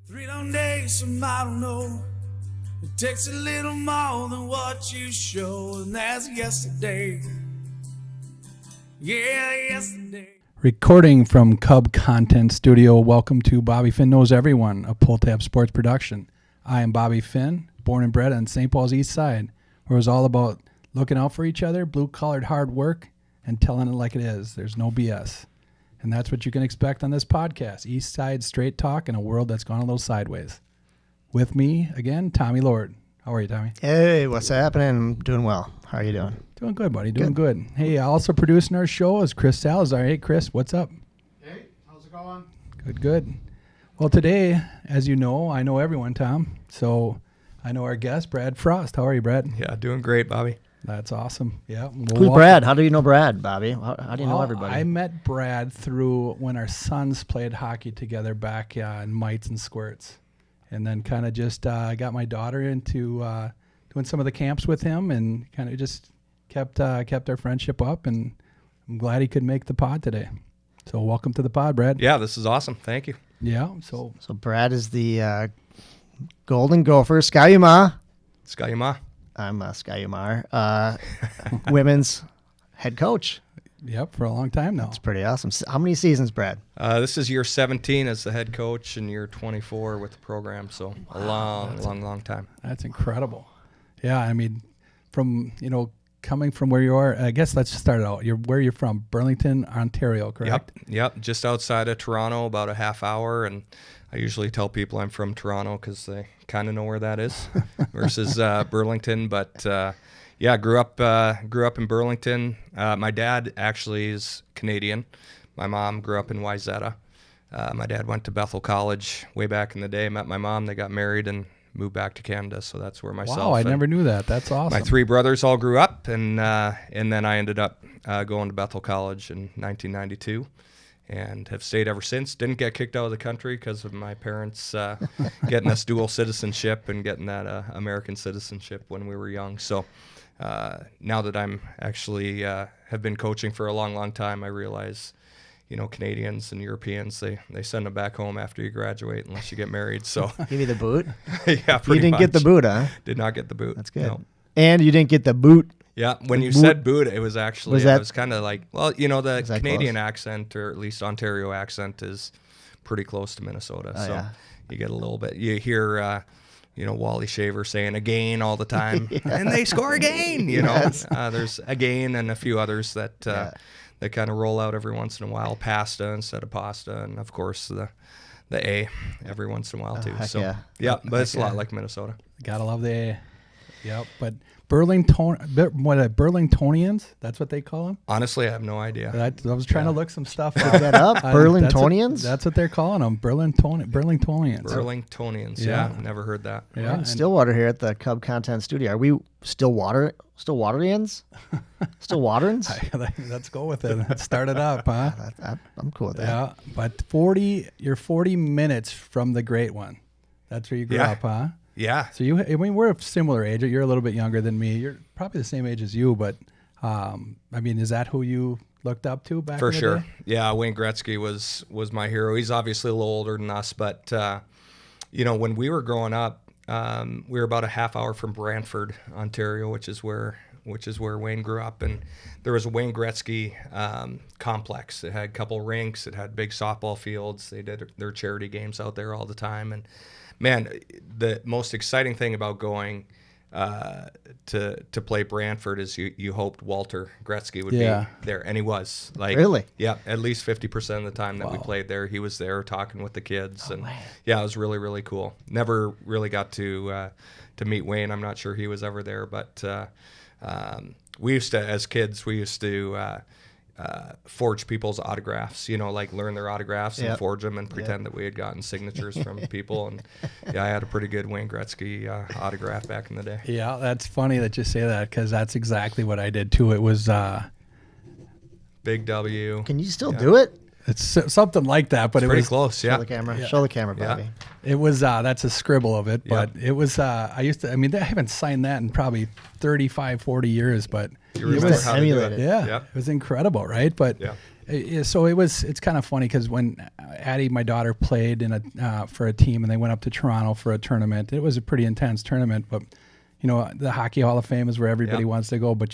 3 long days, some I don't know. It takes a little more than what you show, and that's yesterday. Yeah, yesterday. Recording from Cub Content Studio, welcome to Bobby Finn Knows Everyone, a Pull Tab Sports production. I am Bobby Finn, born and bred on St. Paul's East Side, where it was all about looking out for each other, blue-collared hard work, and telling it like it is. There's no BS. And that's what you can expect on this podcast, East Side straight talk in a world that's gone a little sideways. With me, again, Tommy Lord. How are you, Tommy? Hey, what's happening? I'm doing well. How are you doing? Doing good, buddy. Doing good. Hey, also producing our show is Chris Salazar. Hey, Chris, what's up? Hey, how's it going? Good. Well, today, as you know, I know everyone, Tom. So I know our guest, Brad Frost. How are you, Brad? Yeah, doing great, Bobby. That's awesome. Yeah. Who's Brad? How do you know Brad, Bobby? How do you know everybody? I met Brad through when our sons played hockey together back in Mites and Squirts. And then kind of just got my daughter into doing some of the camps with him and kind of just kept our friendship up. And I'm glad he could make the pod today. So welcome to the pod, Brad. Yeah, this is awesome. Thank you. Yeah. So Brad is the Golden Gopher, Skyuma. Skyuma. I'm Skyumar, women's head coach. Yep, for a long time now. That's pretty awesome. How many seasons, Brad? This is year 17 as the head coach and year 24 with the program. So a long time. That's incredible. Yeah, I mean, from, coming from where you are, I guess let's start it out. Where you're from, Burlington, Ontario, correct? Yep. Just outside of Toronto, about a half hour. And I usually tell people I'm from Toronto because they kind of know where that is versus Burlington. But grew up in Burlington. My dad actually is Canadian. My mom grew up in Wayzata. My dad went to Bethel College way back in the day. Met my mom. They got married and moved back to Canada. So that's where myself. Wow, I never knew that. That's awesome. My 3 brothers all grew up, and then I ended up going to Bethel College in 1992. And have stayed ever since. Didn't get kicked out of the country because of my parents getting us dual citizenship and getting that American citizenship when we were young. So now that I'm actually have been coaching for a long time, I realize, Canadians and Europeans, they send them back home after you graduate unless you get married. So Give you the boot? Yeah, pretty You didn't much. get the boot, huh? Did not get the boot. That's good. No. And you didn't get the boot. Yeah, when you said boot, it was actually, Was it was kind of like, well, the that Canadian close? accent, or at least Ontario accent, is pretty close to Minnesota. Oh, so yeah. you get a little bit, you hear, Wally Shaver saying again all the time, and they score again, Yes. There's again and a few others that that kind of roll out every once in a while, pasta instead of pasta, and of course the A every once in a while too. Heck So yeah. but it's a lot like Minnesota. Gotta love the A. Yep, but Burlingtonians, that's what they call them? Honestly, I have no idea. I was trying to look some stuff Pick up. that up? Burlingtonians? That's what they're calling them, Burlingtonians. Burlingtonians, Yeah. Never heard that. We're Yeah, in and- Stillwater here at the Cub Content Studio. Are we Stillwaterians? Stillwaterans? Let's go with it. Let's start it up, huh? I'm cool with that. Yeah, but you're 40 minutes from the great one. That's where you grew Yeah. up, huh? Yeah. So we're of similar age. You're a little bit younger than me. You're probably the same age as you, but is that who you looked up to back For in the sure. day? Yeah, Wayne Gretzky was my hero. He's obviously a little older than us, but when we were growing up, we were about a half hour from Brantford, Ontario, which is where Wayne grew up, and there was a Wayne Gretzky complex. It had a couple rinks. It had big softball fields. They did their charity games out there all the time, and man, the most exciting thing about going to play Brantford is you hoped Walter Gretzky would be there, and he was. Really? Yeah, at least 50% of the time that we played there, he was there talking with the kids, and yeah, it was really, really cool. Never really got to meet Wayne. I'm not sure he was ever there, but we used to, as kids, forge people's autographs, learn their autographs and forge them and pretend that we had gotten signatures from people. And yeah, I had a pretty good Wayne Gretzky autograph back in the day. Yeah, that's funny that you say that because that's exactly what I did too. It was Big W. Can you still do it? It's something like that, but It's it pretty was close. Show Yeah. the camera. Yeah. Show the camera, Bobby. It was that's a scribble of it, but Yeah. it was I haven't signed that in probably 35, 40 years, but You it remember was how to do emulated. it. yeah, Yep. it was incredible, right? But Yeah. So it's kind of funny because when Addie, my daughter, played for a team and they went up to Toronto for a tournament, it was a pretty intense tournament. But the Hockey Hall of Fame is where everybody wants to go. But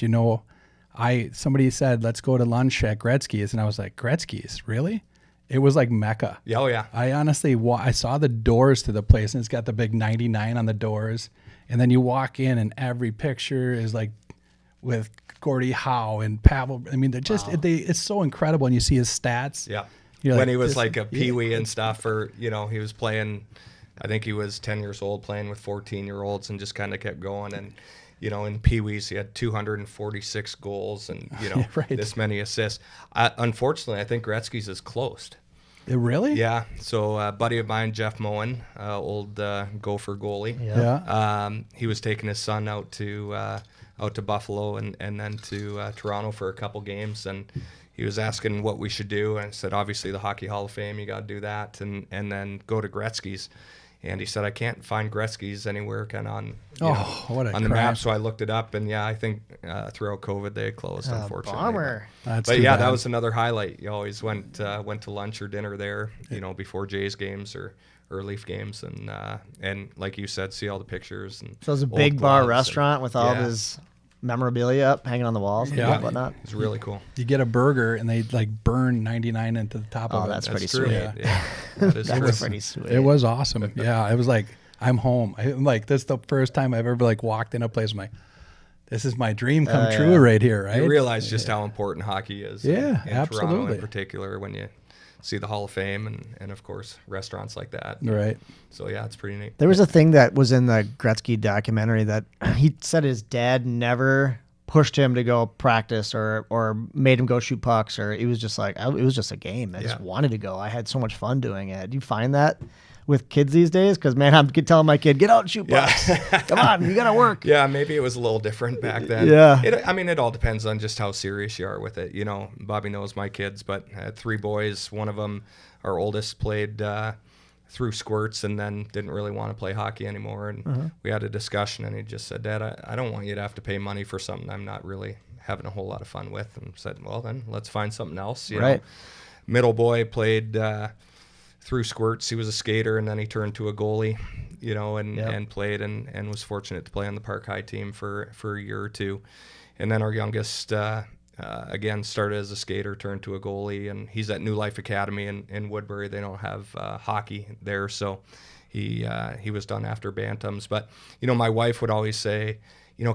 somebody said let's go to lunch at Gretzky's, and I was like, Gretzky's, really? It was like Mecca. Oh yeah. I honestly I saw the doors to the place, and it's got the big 99 on the doors, and then you walk in, and every picture is like with Gordie Howe and Pavel. I mean, they're just it's so incredible, and you see his stats. Yeah. You're When he was like a peewee and stuff, or he was playing. I think he was 10 years old playing with 14-year-olds, and just kind of kept going. And in peewees, he had 246 goals and right. this many assists. Unfortunately, I think Gretzky's is closed. Really? Yeah. So a buddy of mine, Jeff Moen, old Gopher goalie. Yeah. He was taking his son out to Buffalo and then to Toronto for a couple games, and he was asking what we should do. And I said, obviously the Hockey Hall of Fame, you got to do that, and then go to Gretzky's. And he said, I can't find Gretzky's anywhere kind of on the map. So I looked it up, and I think throughout COVID they had closed, unfortunately. Bummer. But that was another highlight. You always went to lunch or dinner there, before Jays games or Leaf games, and like you said, see all the pictures. And So it was a old big bar gloves restaurant with all of his memorabilia up, hanging on the walls and whatnot. It's really cool. You get a burger, and they like burn 99 into the top of it. That's pretty true. sweet. Yeah. That is true. Pretty sweet. It was awesome. Yeah, it was like, I'm home. I'm like, this is the first time I've ever like walked in a place. I'm like, this is my dream come true right here, right? You realize just how important hockey is. Yeah, in absolutely. Toronto in particular, when you see the Hall of Fame and of course restaurants like that. Right. So yeah, it's pretty neat. There was a thing that was in the Gretzky documentary that he said his dad never pushed him to go practice or made him go shoot pucks, or it was just like, it was just a game. I just wanted to go. I had so much fun doing it. Do you find that with kids these days? Because man, I'm telling my kid, get out and shoot pucks. Come on, you got to work. Yeah, maybe it was a little different back then. Yeah. It all depends on just how serious you are with it. Bobby knows my kids, but I had 3 boys. One of them, our oldest, played through squirts and then didn't really want to play hockey anymore. And we had a discussion, and he just said, Dad, I don't want you to have to pay money for something I'm not really having a whole lot of fun with. And said, well, then let's find something else. You know? Middle boy played through squirts. He was a skater, and then he turned to a goalie, and played and was fortunate to play on the Park High team for a year or two. And then our youngest, again, started as a skater, turned to a goalie, and he's at New Life Academy in Woodbury. They don't have hockey there, so he was done after Bantams. But, my wife would always say,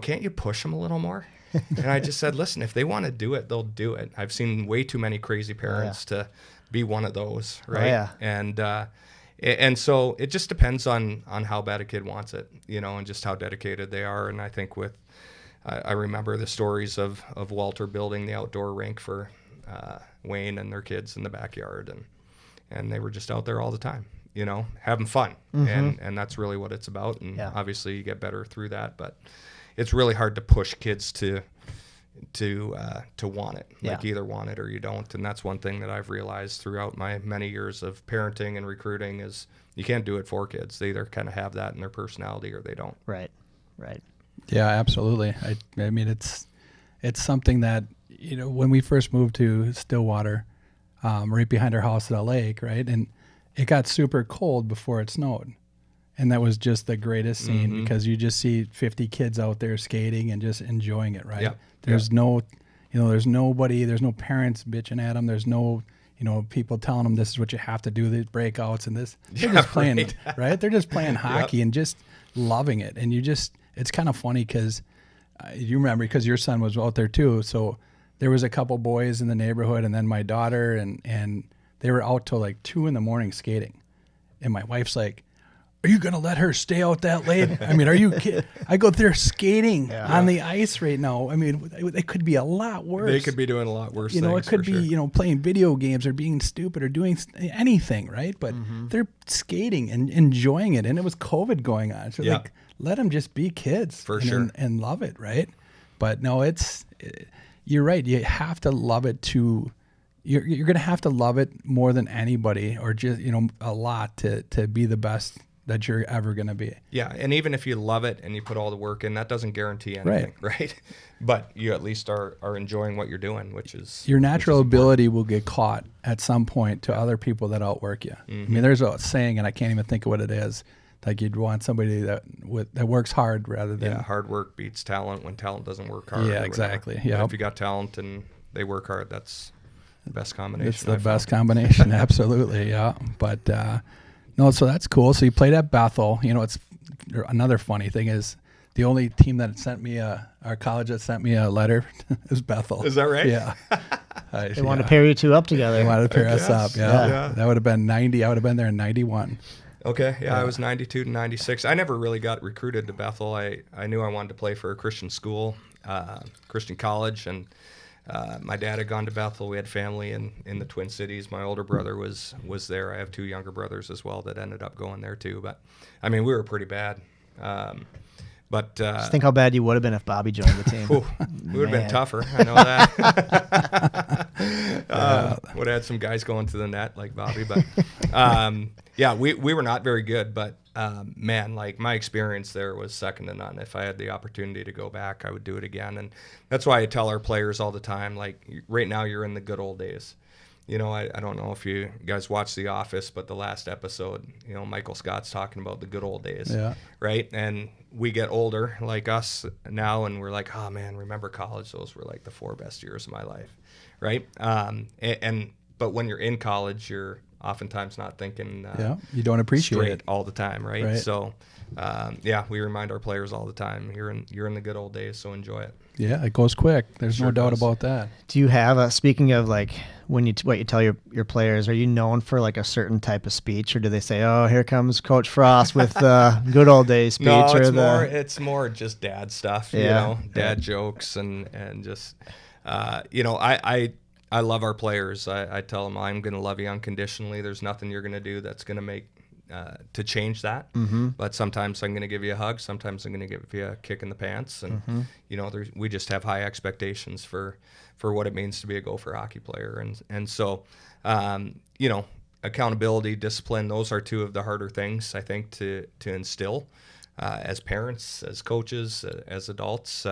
can't you push them a little more? And I just said, listen, if they want to do it, they'll do it. I've seen way too many crazy parents to be one of those, right? And so it just depends on how bad a kid wants it, and just how dedicated they are. And I think I remember the stories of Walter building the outdoor rink for Wayne and their kids in the backyard, and they were just out there all the time, having fun, and that's really what it's about. And obviously you get better through that, but it's really hard to push kids to want it, like either want it or you don't. And that's one thing that I've realized throughout my many years of parenting and recruiting is you can't do it for kids. They either kind of have that in their personality or they don't. Right. Yeah, absolutely. I mean, it's something that, when we first moved to Stillwater, right behind our house at a lake, right? And it got super cold before it snowed. And that was just the greatest scene because you just see 50 kids out there skating and just enjoying it, right? Yep. There's no, there's nobody, there's no parents bitching at them. There's no, people telling them this is what you have to do, these breakouts and this. They're just playing, right? They're just playing hockey and just loving it. And it's kind of funny because you remember, because your son was out there too. So there was a couple boys in the neighborhood and then my daughter and they were out till like 2 a.m. skating. And my wife's like, are you going to let her stay out that late? I mean, are you kidding? I go there skating on the ice right now. I mean, it could be a lot worse. They could be doing a lot worse things. It could be, playing video games or being stupid or doing anything, right? But they're skating and enjoying it. And it was COVID going on. So like, let them just be kids. For sure. And love it, right? But no, you're right. You have to love it you're going to have to love it more than anybody or just, a lot to be the best that you're ever going to be. Yeah, and even if you love it and you put all the work in, that doesn't guarantee anything, right? But you at least are enjoying what you're doing, which is your natural ability will get caught at some point to other people that outwork you. I mean, there's a saying, and I can't even think of what it is. Like you'd want somebody that works hard rather than hard work beats talent when talent doesn't work hard. Yeah, exactly. Yeah, if you got talent and they work hard, that's the best combination. It's the best combination, absolutely. Yeah, but no, so that's cool. So you played at Bethel. You know, it's another funny thing is the only team that sent me our college that sent me a letter is Bethel. Is that right? Yeah. They wanted to pair you two up together. They wanted to pair us up. Yeah. Yeah. That would have been 90. I would have been there in 91. Okay, yeah, I was 92 to 96. I never really got recruited to Bethel. I knew I wanted to play for a Christian school, Christian college, and my dad had gone to Bethel. We had family in the Twin Cities. My older brother was there. I have 2 younger brothers as well that ended up going there too. But, I mean, we were pretty bad. Just think how bad you would have been if Bobby joined the team. We would have been tougher. I know that. Would have had some guys going to the net like Bobby. But, yeah, we were not very good. But, man, like my experience there was second to none. If I had the opportunity to go back, I would do it again. And that's why I tell our players all the time, like right now you're in the good old days. You know, I don't know if you guys watch The Office, but the last episode, you know, Michael Scott's talking about the good old days, right? And we get older like us now, and we're like, oh, man, remember college? Those were like the 4 best years of my life, right? But when you're in college, you're oftentimes not thinking you don't appreciate straight it all the time, right? So, we remind our players all the time, you're in the good old days, so enjoy it. Yeah, it goes quick. There's no doubt about that. Do you have speaking of like what you tell your players, are you known for like a certain type of speech, or do they say, oh, here comes Coach Frost with the good old days speech? No, it's more just dad stuff, you know, dad jokes and just, you know, I love our players. I tell them I'm going to love you unconditionally. There's nothing you're going to do that's going to make to change that. But sometimes I'm going to give you a hug. Sometimes I'm going to give you a kick in the pants. And, you know, we just have high expectations for what it means to be a Gopher hockey player. And so, you know, accountability, discipline, those are 2 of the harder things, I think, to instill as parents, as coaches, as adults,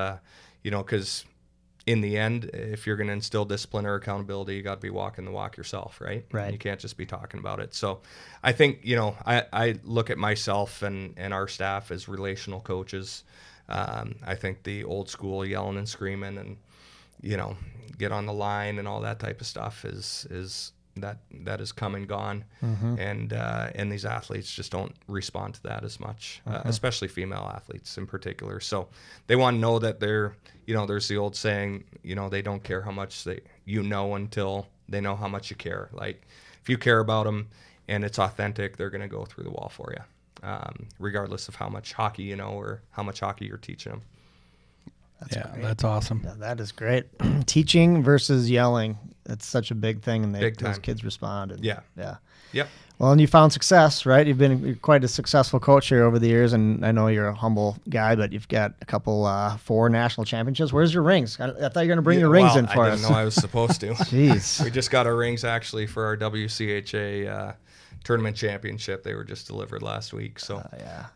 you know, because in the end, if you're going to instill discipline or accountability, you got to be walking the walk yourself, right? Right. You can't just be talking about it. So I think, you know, I look at myself and our staff as relational coaches. I think the old school yelling and screaming and, you know, get on the line and all that type of stuff is that has come and gone. And these athletes just don't respond to that as much, especially female athletes in particular. So they want to know that you know, there's the old saying, you know, they don't care how much you know until they know how much you care. Like if you care about them and it's authentic, they're going to go through the wall for you, regardless of how much hockey you know or how much hockey you're teaching them. That's awesome. Yeah, that is great. Teaching versus yelling. That's such a big thing, and those kids respond. And, yeah. Yep. Well, and you found success, right? You're quite a successful coach here over the years, and I know you're a humble guy, but you've got a couple 4 national championships. Where's your rings? I thought you were going to bring your rings in for us. I didn't know I was supposed to. Jeez. We just got our rings actually for our WCHA tournament championship. They were just delivered last week, so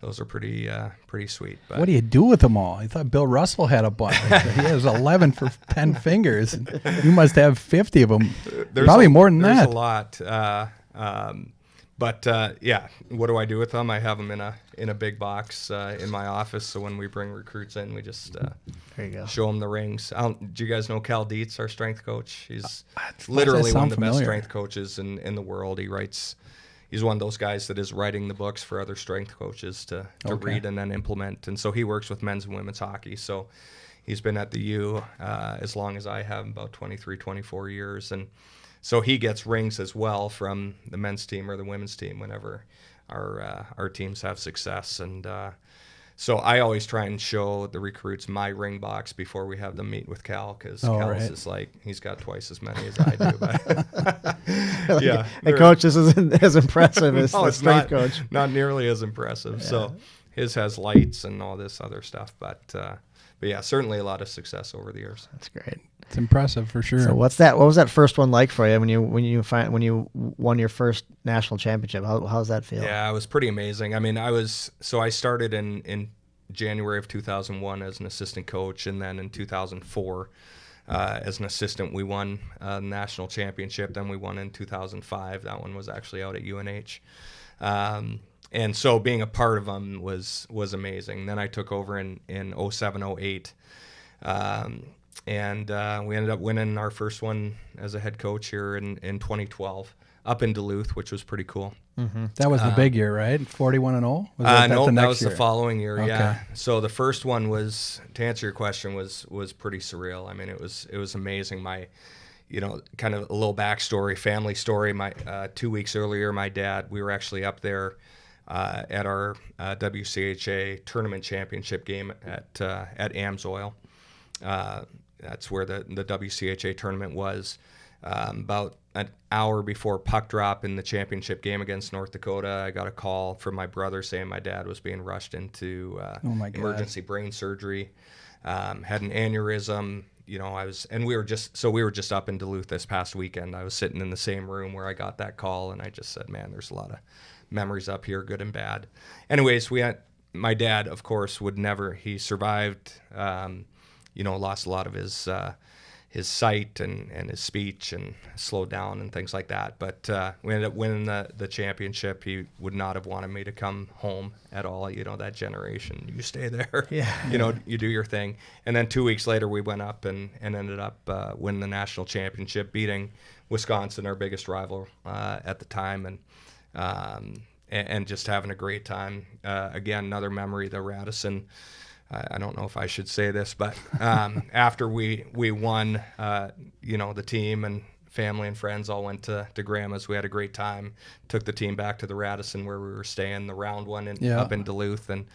those are pretty sweet. But what do you do with them all? I thought Bill Russell had a bunch. He has 11 for 10 fingers. You must have 50 of them. Probably more than that. There's a lot. But what do I do with them? I have them in a big box in my office. So when we bring recruits in, we just there you go. show them the rings. Do you guys know Cal Dietz, our strength coach? He's literally one of the best strength coaches in the world. He's one of those guys that is writing the books for other strength coaches to read and then implement. And so he works with men's and women's hockey. So he's been at the U as long as I have, about 23, 24 years. And so he gets rings as well from the men's team or the women's team whenever our teams have success. And so I always try and show the recruits my ring box before we have them meet with Cal, because Cal's is like, he's got twice as many as I do. But yeah, the coach isn't as impressive as the strength coach. Not nearly as impressive. Yeah. So his has lights and all this other stuff. But yeah, certainly a lot of success over the years. That's great. It's impressive for sure. So what was that first one like for you when you won your first national championship? How's that feel? Yeah, it was pretty amazing. I mean, I started in January of 2001 as an assistant coach, and then in 2004 as an assistant we won a national championship. Then we won in 2005. That one was actually out at UNH. And so being a part of them was amazing. Then I took over in 07, 08. And we ended up winning our first one as a head coach here in 2012 up in Duluth, which was pretty cool. That was the big year, right? 41-0? No, that was the following year. Okay. Yeah. So the first one was, to answer your question, was pretty surreal. I mean, it was amazing. My, kind of a little backstory, family story. My 2 weeks earlier, my dad, we were actually up there at our WCHA tournament championship game at Amsoil. That's where the WCHA tournament was. About an hour before puck drop in the championship game against North Dakota, I got a call from my brother saying my dad was being rushed into emergency brain surgery, had an aneurysm. We were just up in Duluth this past weekend. I was sitting in the same room where I got that call, and I just said, man, there's a lot of memories up here, good and bad. Anyways, my dad, of course, he survived, lost a lot of his sight and his speech and slowed down and things like that. But we ended up winning the championship. He would not have wanted me to come home at all. That generation, you stay there. Yeah. You do your thing. And then 2 weeks later, we went up and ended up winning the national championship, beating Wisconsin, our biggest rival at the time, and just having a great time. Again, another memory, the Radisson. I don't know if I should say this, but after we won, the team and family and friends all went to Grandma's. We had a great time. Took the team back to the Radisson where we were staying, the round one up in Duluth, and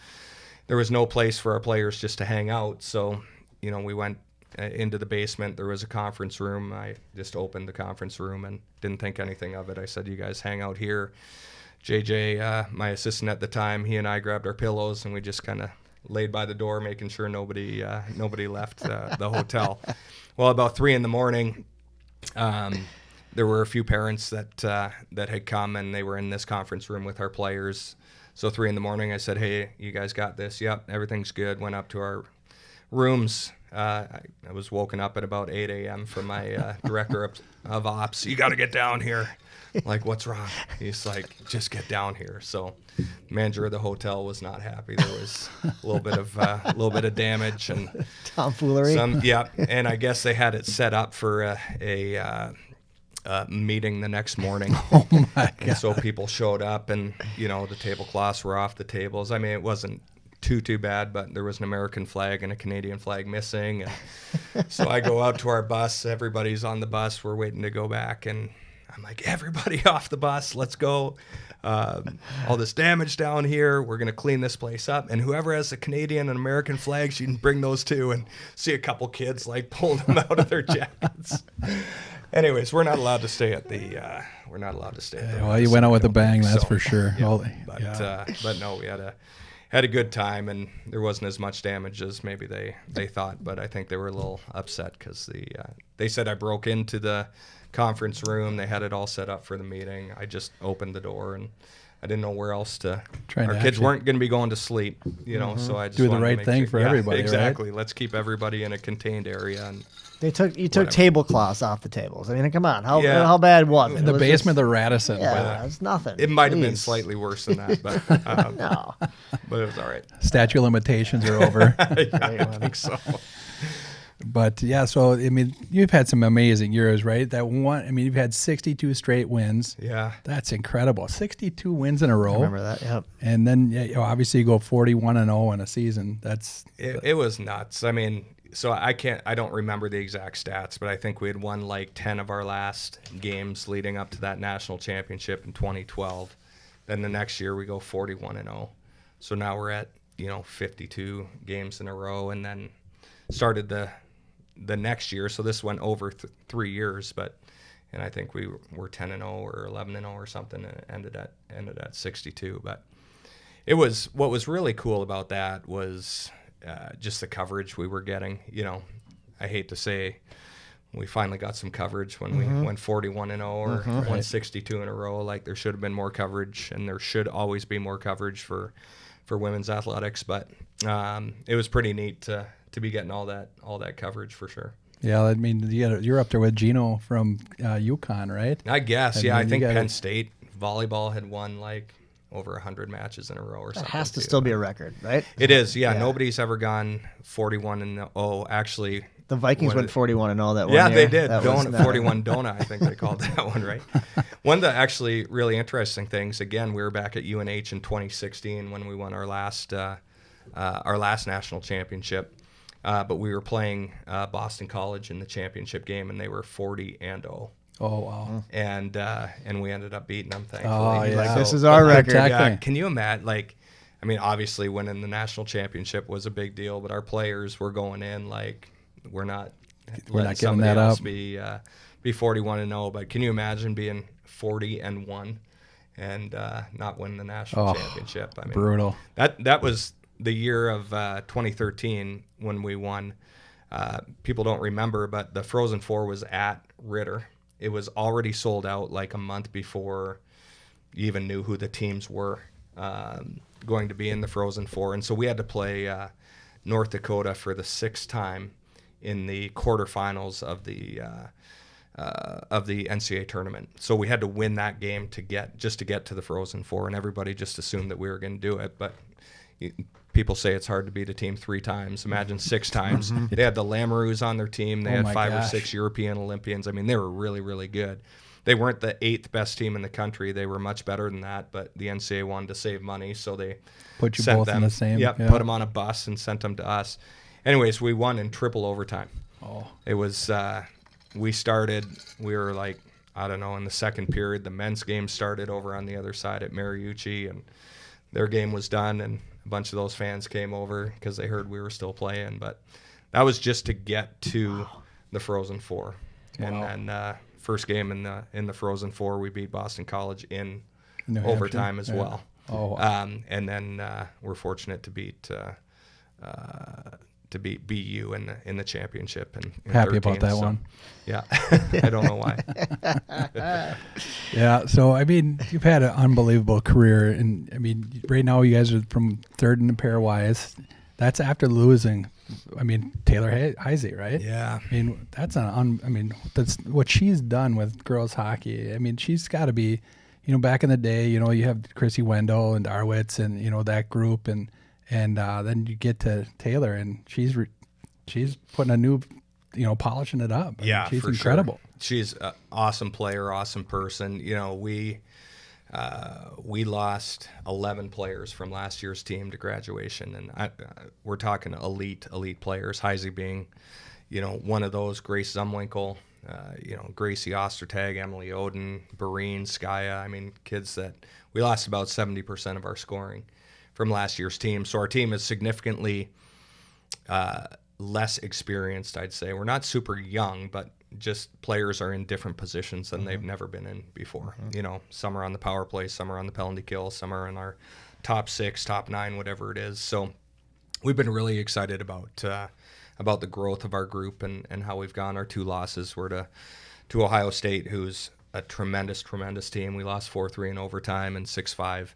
there was no place for our players just to hang out. So, we went into the basement. There was a conference room. I just opened the conference room and didn't think anything of it. I said, "You guys hang out here." JJ, my assistant at the time, he and I grabbed our pillows and we just kind of laid by the door, making sure nobody left the hotel. Well, about 3 a.m, there were a few parents that had come, and they were in this conference room with our players. So 3 a.m, I said, "Hey, you guys got this?" "Yep, everything's good." Went up to our rooms. I was woken up at about 8 a.m. from my director of ops. "You got to get down here." Like, "What's wrong?" He's like, "Just get down here." So, manager of the hotel was not happy. There was a little bit of damage and tomfoolery. And I guess they had it set up for a meeting the next morning. Oh my God! And so people showed up, and the tablecloths were off the tables. I mean, it wasn't too bad, but there was an American flag and a Canadian flag missing. And so I go out to our bus. Everybody's on the bus. We're waiting to go back, and I'm like, "Everybody off the bus, let's go. All this damage down here, we're going to clean this place up. And whoever has the Canadian and American flags, you can bring those too." And see a couple kids like pulling them out of their jackets. Anyways, we're not allowed to stay at the well, you went out with a bang, that's for sure. Yeah, but no, we had a good time, and there wasn't as much damage as maybe they thought. But I think they were a little upset because they said I broke into the conference room. They had it all set up for the meeting. I just opened the door, and I didn't know where else to. Our kids weren't going to be going to sleep, so I just do the right thing for everybody. Exactly. Right? Let's keep everybody in a contained area. And you took tablecloths off the tables. I mean, come on, how bad was it? In the It was basement of just- the Radisson. Yeah, it's nothing. it might have been Jeez. slightly worse than that, but No. but it was all right. Statute of limitations are over. I think so. But yeah, so I mean, you've had some amazing years, right? You've had 62 straight wins. Yeah. That's incredible. 62 wins in a row. I remember that. Yep. And then obviously you go 41-0 in a season. It was nuts. I mean, so I don't remember the exact stats, but I think we had won like 10 of our last games leading up to that national championship in 2012. Then the next year we go 41-0. So now we're at, 52 games in a row, and then started the next year. So this went over 3 years, and I think we were 10-0 or 11-0 or something, and it ended at 62. But what was really cool about that was just the coverage we were getting. I hate to say we finally got some coverage when we went 41-0 or won 62 in a row. Like, there should have been more coverage, and there should always be more coverage for women's athletics. But it was pretty neat to be getting all that coverage for sure. Yeah, I mean, you're up there with Gino from UConn, right? I guess, I I mean, think Penn State volleyball had won like over 100 matches in a row or something. It has to too. still be a record, right? It is, yeah. Nobody's ever gone 41-0. Actually, The Vikings went 41-0 that one yeah, year. they did. That was Donut, 41 Donut, I think they called that one, right? One of the actually really interesting things, again, we were back at UNH in 2016 when we won our last national championship. But we were playing Boston College in the championship game, and they were 40-0. Oh, wow. And we ended up beating them, thankfully. Oh, yeah. Like, this is our record. Exactly. Yeah, can you imagine, like, I mean, obviously winning the national championship was a big deal, but our players were going in like, we're not letting giving somebody that else up. be 41-0. But can you imagine being 40-1 and not winning the national championship? I mean, Brutal. That was the year of 2013 when we won. People don't remember, but the Frozen Four was at Ritter. It was already sold out like a month before you even knew who the teams were going to be in the Frozen Four. And so we had to play North Dakota for the 6th time in the quarterfinals of the NCAA tournament. So we had to win that game to get to the Frozen Four, and everybody just assumed that we were going to do it. But people say it's hard to beat a team 3 times. Imagine 6 times. They had the Lamoureux on their team. They had 5 or 6 European Olympians. I mean, they were really, really good. They weren't the 8th best team in the country. They were much better than that, but the NCAA wanted to save money, so they Put you sent both them, in the same. Yep, yeah. put them on a bus and sent them to us. Anyways, we won in triple overtime. Oh. It was we were like, I don't know, in the second period, the men's game started over on the other side at Mariucci, and their game was done, and a bunch of those fans came over because they heard we were still playing. But that was just to get to the Frozen Four. And then first game in the Frozen Four, we beat Boston College in New overtime Hampshire? as Yeah. well. Oh, wow. And then we're fortunate to beat BU in the championship. In Happy 13, about that so, one. Yeah, I don't know why. Yeah, so I mean, you've had an unbelievable career, and I mean, right now you guys are from 3rd in the pairwise. That's after losing. I mean, Taylor Heisey, right? Yeah. I mean, that's that's what she's done with girls hockey. I mean, she's got to be, back in the day, you have Chrissy Wendell and Darwitz and that group, and then you get to Taylor, and she's putting a new, polishing it up. I mean, Yeah, she's for incredible. Sure. She's an awesome player, awesome person. We lost 11 players from last year's team to graduation, and we're talking elite players. Heisey being, one of those. Grace Zumwinkle, Gracie Ostertag, Emily Oden, Bareen, Skaya. I mean, kids that we lost about 70% of our scoring from last year's team. So our team is significantly less experienced, I'd say. We're not super young, but just players are in different positions than they've never been in before. Some are on the power play, some are on the penalty kill, some are in our top 6, top 9, whatever it is. So we've been really excited about the growth of our group and how we've gone. Our 2 losses were to Ohio State, who's a tremendous team. We lost 4-3 in overtime and 6-5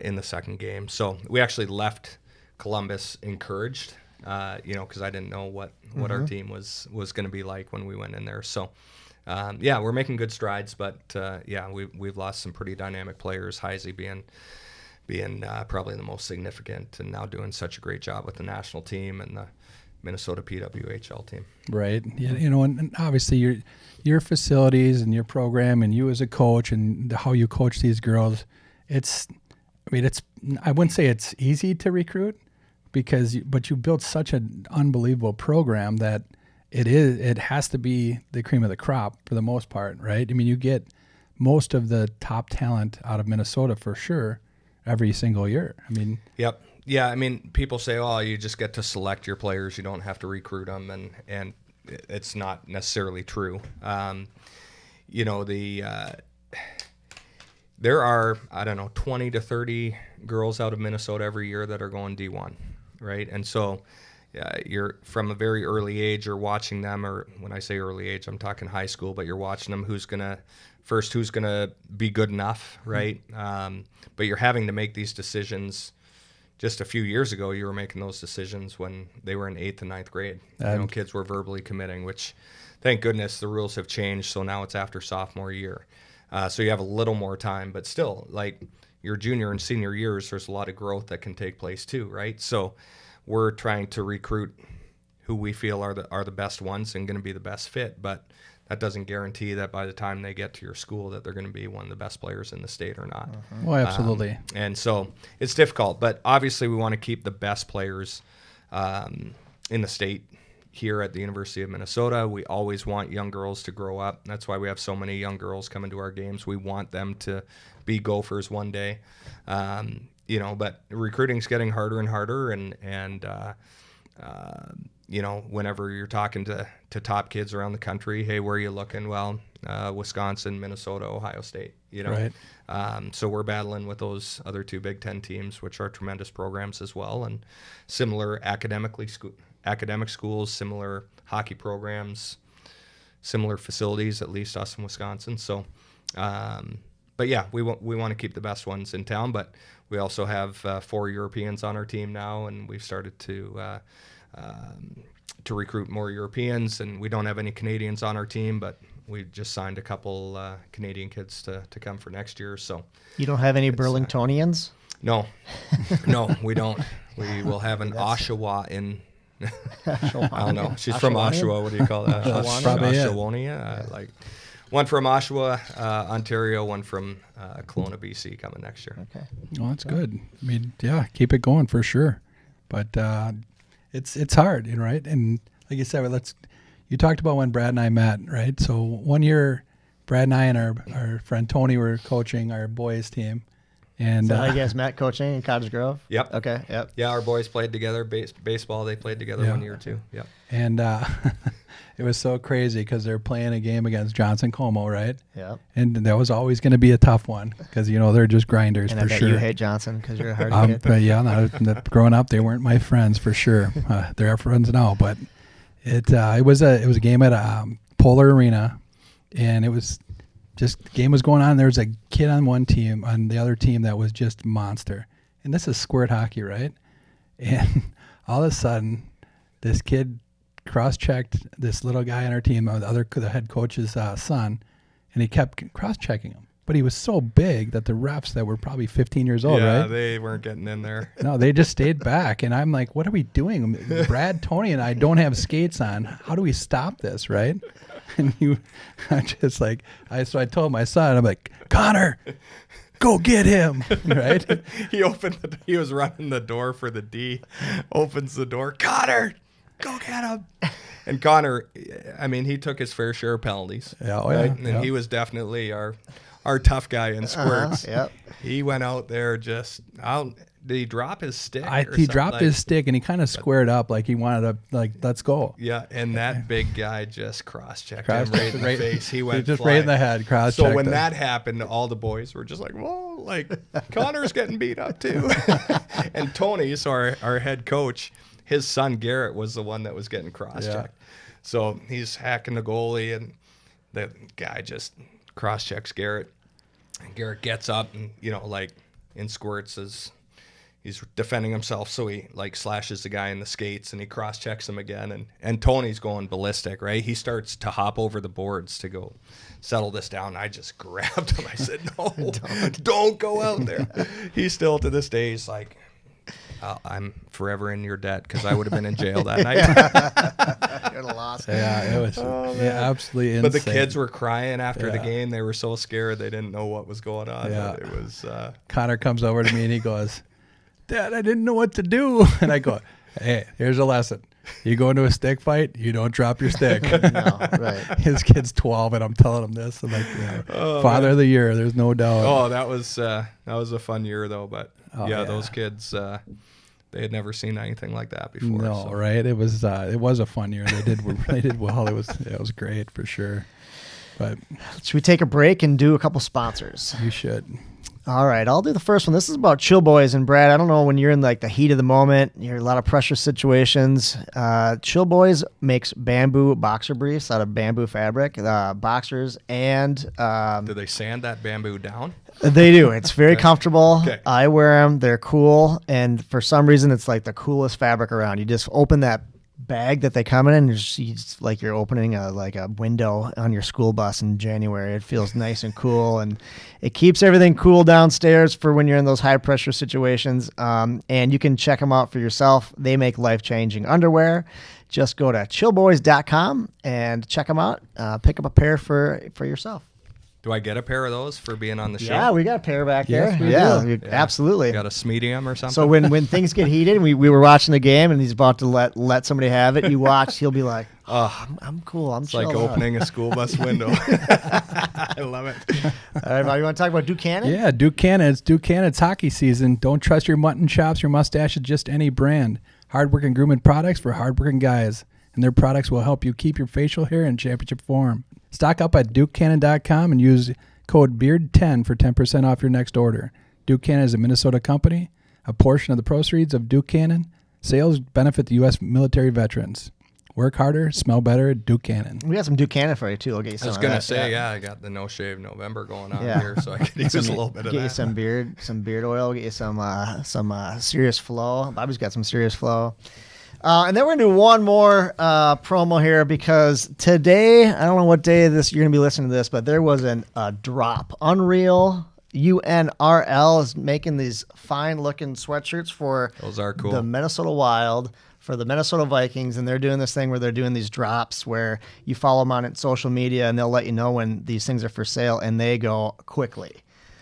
in the second game. So we actually left Columbus encouraged, because I didn't know what our team was going to be like when we went in there. So, we're making good strides, but we've lost some pretty dynamic players. Heisey being probably the most significant, and now doing such a great job with the national team and the Minnesota PWHL team. Right. Yeah, and obviously your facilities and your program and you as a coach and how you coach these girls, I wouldn't say it's easy to recruit but you built such an unbelievable program that it has to be the cream of the crop for the most part, right? I mean, you get most of the top talent out of Minnesota for sure every single year. I mean, yep. Yeah, I mean, people say, "Oh, you just get to select your players; you don't have to recruit them," and it's not necessarily true. There are 20 to 30 girls out of Minnesota every year that are going D1, right? And so, you're from a very early age, you're watching them, or when I say early age, I'm talking high school, but you're watching them who's going to be good enough, right? But you're having to make these decisions. Just a few years ago, you were making those decisions when they were in 8th and 9th grade. Kids were verbally committing, which thank goodness the rules have changed. So now it's after sophomore year. So you have a little more time, but still, like your junior and senior years, there's a lot of growth that can take place too, right? So we're trying to recruit who we feel are the best ones and going to be the best fit, but that doesn't guarantee that by the time they get to your school that they're going to be one of the best players in the state or not. Well, absolutely. And so it's difficult, but obviously we want to keep the best players in the state here at the University of Minnesota. We always want young girls to grow up. That's why we have so many young girls coming to our games. We want them to be Gophers one day. But recruiting's getting harder and harder, and whenever you're talking to top kids around the country, hey, where are you looking? Well, Wisconsin, Minnesota, Ohio State, Right. So we're battling with those other 2 Big Ten teams, which are tremendous programs as well, and similar academic schools, similar hockey programs, similar facilities, at least us in Wisconsin. So, but yeah, we want to keep the best ones in town, but we also have 4 Europeans on our team now, and we've started to recruit more Europeans, and we don't have any Canadians on our team, but we just signed a couple Canadian kids to come for next year. So You don't have any Burlingtonians? no, we don't. We will have an Oshawa in. I don't know. She's from Oshawa. What do you call that? Probably it. Oshawonia. Like one from Oshawa, Ontario, one from Kelowna, BC, coming next year. Okay. Well, that's good. I mean, yeah, keep it going for sure. But it's hard, right? And like you said, you talked about when Brad and I met, right? So one year, Brad and I and our friend Tony were coaching our boys team. And So you guys met coaching in Cottage Grove? Yep. Okay, yep. Yeah, our boys played together. Baseball, they played together 1 year too. Yep. And it was so crazy because they're playing a game against Johnson Como, right? Yep. And that was always going to be a tough one because, they're just grinders And for I bet sure. you hate Johnson because you're a hard to hit. But yeah, growing up, they weren't my friends for sure. They're our friends now, but it was a game at Polar Arena, and it was just the game was going on. There was a kid on one team, on the other team that was just monster. And this is squirt hockey, right? And all of a sudden, this kid cross-checked this little guy on our team, the head coach's son, and he kept cross-checking him. But he was so big that the refs that were probably 15 years old, yeah, right? they weren't getting in there. No, they just stayed back. And I'm like, what are we doing? Brad, Tony, and I don't have skates on. How do we stop this, right? And so I told my son, I'm like, Connor, go get him, right? He was running the door for the D, opens the door, Connor, go get him. And Connor, I mean, he took his fair share of penalties. Yeah, right? And he was definitely our tough guy in squirts. Yep. He went out there did he drop his stick? He dropped his stick and he kind of squared up like he wanted to, let's go. Yeah, and that big guy just cross-checked him right in the face. He went just flying. right in the head, cross-checked So when him. that happened, all the boys were just like, whoa, like, Connor's getting beat up too. And Tony, so our head coach, his son Garrett was the one that was getting cross-checked. Yeah. So he's hacking the goalie, and the guy just cross-checks Garrett. And Garrett gets up and, in squirts he's defending himself, so he slashes the guy in the skates and he cross-checks him again, and Tony's going ballistic, right? He starts to hop over the boards to go settle this down. I just grabbed him. I said, no, don't go out there. He's still, to this day, he's like, I'm forever in your debt because I would have been in jail that night. You'd have lost. Yeah, it was absolutely insane. But the kids were crying after the game. They were so scared they didn't know what was going on. Yeah. It was Connor comes over to me and he goes, Dad, I didn't know what to do. And I go, hey, here's a lesson. You go into a stick fight, you don't drop your stick. No, right. His kid's 12, and I'm telling him this. I'm like, Father of the Year, there's no doubt. Oh, that was a fun year though. But yeah, those kids, they had never seen anything like that before. No, so. right? It was a fun year. They did well. It was great for sure. But Should we take a break and do a couple sponsors? you should. All right, I'll do the first one. This is about Chill Boys. And Brad, I don't know, when you're in like the heat of the moment, you're in a lot of pressure situations. Chill Boys makes bamboo boxer briefs out of bamboo fabric, boxers, and Do they sand that bamboo down? they do. It's very comfortable. Okay. I wear them. They're cool. And for some reason, it's like the coolest fabric around. You just open that bag that they come in, and it's like you're opening a window on your school bus in January. It feels nice and cool, and it keeps everything cool downstairs for when you're in those high pressure situations. And you can check them out for yourself. They make life-changing underwear. Just go to chillboys.com and check them out. Pick up a pair for yourself. Do I get a pair of those for being on the show? Yeah, we got a pair back Yes, there. we Yeah, do. absolutely. Got a medium or something? So when things get heated, we were watching the game, and he's about to let somebody have it. You watch, he'll be like, "Oh, I'm cool. I'm It's like chilled out." opening a school bus window. I love it. All right, Bob, you want to talk about Duke Cannon? Yeah, Duke Cannon. It's Duke Cannon's hockey season. Don't trust your mutton chops, your mustache, just any brand. Hardworking grooming products for hardworking guys. And their products will help you keep your facial hair in championship form. Stock up at DukeCannon.com and use code BEARD10 for 10% off your next order. Duke Cannon is a Minnesota company. A portion of the proceeds of Duke Cannon sales benefit the U.S. military veterans. Work harder, smell better at Duke Cannon. We got some Duke Cannon for you too. I'll get you some. I was of going to that. say, I got the No Shave November going on Yeah. here, so I could use a little bit of Get you that. some beard oil. Get you some serious flow. Bobby's got some serious flow. And then we're gonna do one more promo here, because today, I don't know what day this you're gonna be listening to this, but there was a drop. Unreal UNRL is making these fine looking sweatshirts for Those are cool. the Minnesota Wild, for the Minnesota Vikings, and they're doing this thing where they're doing these drops where you follow them on social media, and they'll let you know when these things are for sale, and they go quickly.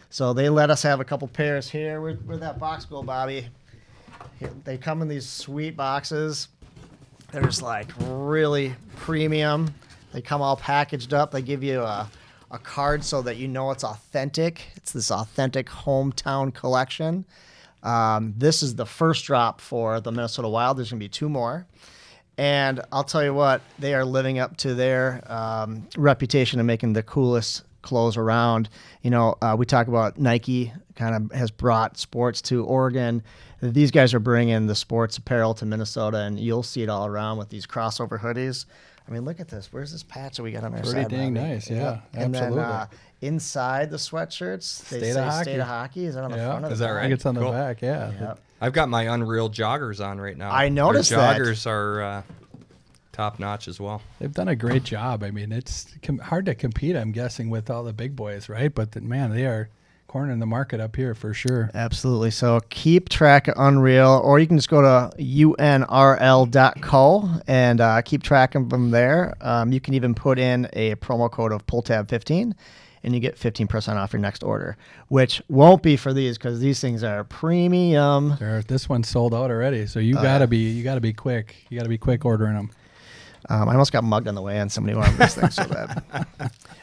So they let us have a couple pairs here. Where'd that box go, Bobby? Here, they come in these sweet boxes. They're just like really premium. They come all packaged up. They give you a card so that you know it's authentic. It's this authentic hometown collection. This is the first drop for the Minnesota Wild. There's going to be 2 more. And I'll tell you what, they are living up to their reputation of making the coolest clothes around. You know, we talk about Nike kind of has brought sports to Oregon. These guys are bringing the sports apparel to Minnesota, and you'll see it all around with these crossover hoodies. I mean, look at this. Where's this patch that we got on our Pretty side? dang Bobby? nice, yeah, And absolutely. then inside the sweatshirts, they State say of hockey. State of Hockey. Is that on the front of Is the that back? I right? think it's on the Cool. back, yeah. Yep. I've got my Unreal joggers on right now. I noticed Their that. joggers are top notch as well. They've done a great job. I mean, it's hard to compete, I'm guessing, with all the big boys, right? But, man, they are cornering the market up here for sure. Absolutely. So keep track of Unreal, or you can just go to unrl.co and keep track of them there. You can even put in a promo code of PullTab15, and you get 15% off your next order, which won't be for these because these things are premium. This one's sold out already, so you gotta be quick. You gotta be quick ordering them. I almost got mugged on the way, and somebody wanted this thing so bad.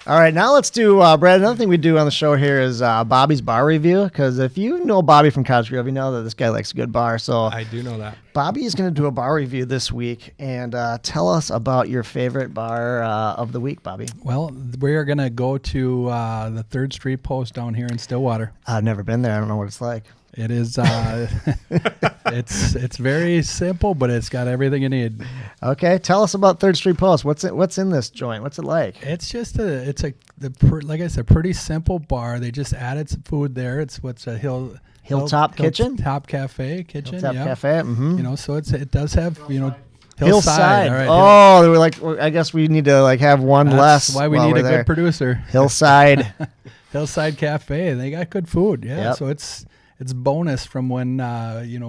All right, now let's do, Brad, another thing we do on the show here is Bobby's bar review, because if you know Bobby from Cottage Grove, you know that this guy likes a good bar. So I do know that. Bobby is going to do a bar review this week, and tell us about your favorite bar of the week, Bobby. Well, we are gonna go to the 3rd Street Post down here in Stillwater. I've never been there. I don't know what it's like. It is. It's very simple, but it's got everything you need. Okay, tell us about 3rd Street Post. What's in this joint? What's it like? It's just like I said, pretty simple bar. They just added some food there. It's what's a Hilltop Kitchen? Top Cafe kitchen. Hilltop yeah. Cafe. Mm-hmm. You know, so it does have Hillside. All right, Oh, they were like, I guess we need to like have one that's less. why we while need we're a there. good producer. Hillside. Hillside Cafe. They got good food. Yeah. Yep. So it's bonus from when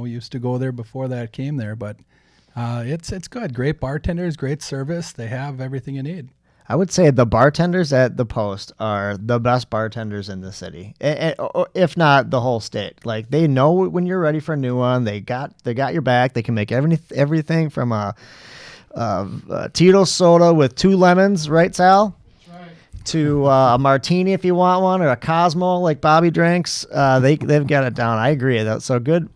we used to go there before that came there, but it's good. Great bartenders, great service. They have everything you need. I would say the bartenders at the Post are the best bartenders in the city, or if not the whole state. Like, they know when you're ready for a new one. They got your back. They can make everything from a Tito's soda with 2 lemons, right, Sal? That's right. to a martini if you want one, or a Cosmo like Bobby drinks. They've got it down. I agree. That's so good.